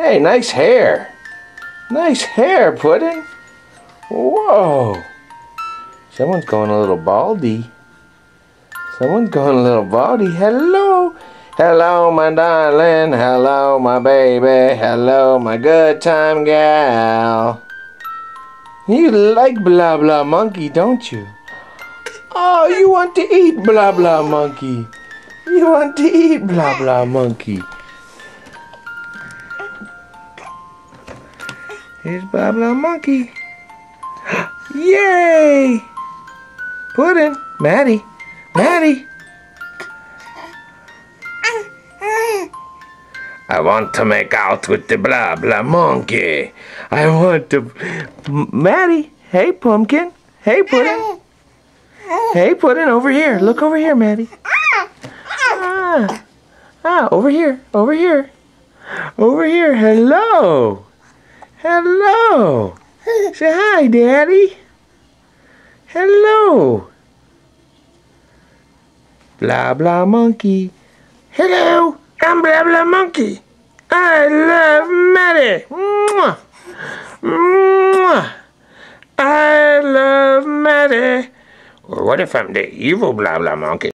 Hey, nice hair. Nice hair, Pudding. Whoa. Someone's going a little baldy. Someone's going a little baldy. Hello. Hello, my darling. Hello, my baby. Hello, my good time gal. You like Blah Blah Monkey, don't you? Oh, you want to eat Blah Blah Monkey. You want to eat Blah Blah Monkey. Here's Blah Blah Monkey. Yay! Pudding. Maddie. Maddie. I want to make out with the Blah Blah Monkey. I want to... Maddie. Hey, Pumpkin. Hey, Pudding. Hey, Pudding, over here. Look over here, Maddie. Over here. Over here. Over here. Hello. Hello. Say hi, Daddy. Hello. Blah Blah Monkey. Hello. I'm Blah Blah Monkey. I love Maddie. Mwah. Mwah. I love Maddie. Or what if I'm the evil Blah Blah Monkey?